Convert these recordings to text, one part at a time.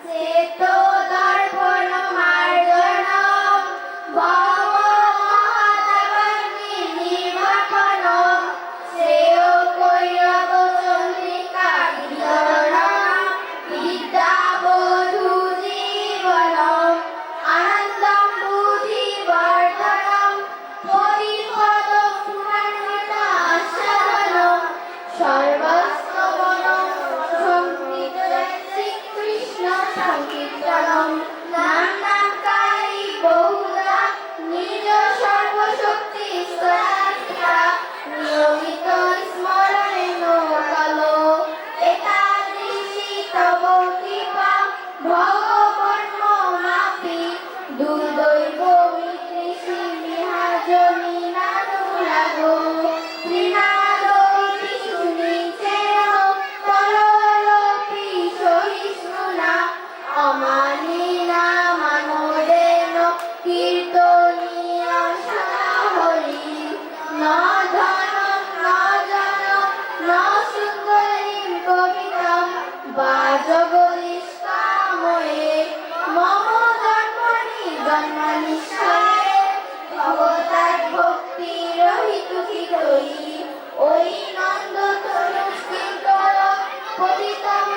চেতো দর্পণ মার্জনম ভবমহদাবন্তি নির্বাপনম শ্রেয় কৈরব চন্দ্রিকা বিদরণম বিদ্যাবধূ জীবনম আনন্দম বুদ্ধিবর্ধনম পরিপদ পুরাণিত আস্বাদনম সর্বস্তবনম সংকৃত শ্রীকৃষ্ণ সংকীর্তনম নাম নামকারী বহুধা নিজ সর্বশক্তি স্তোত্রা নিয়মিত স্মরণে নোকালো এতাদৃশী তব কৃপা ভগবন্ম মাপি দুর্দৈব মিতৃষি বিহাজমি নানুরাগো ত্রিনাদো শুনিচেহ তরলোপি সহিষ্ণুনা অমানিনা মানবেন কীর্তনীয় সদা হরি ন ধনম ন জনম ন সুন্দরীম কবিতাম বা জগদীশকাময়ে মম জন্মনিশ্বরে ভগবতার ভক্তি রহিত চিতই ওই নন্দ তনুষ্কীর্তন পতিতম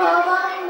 ভবন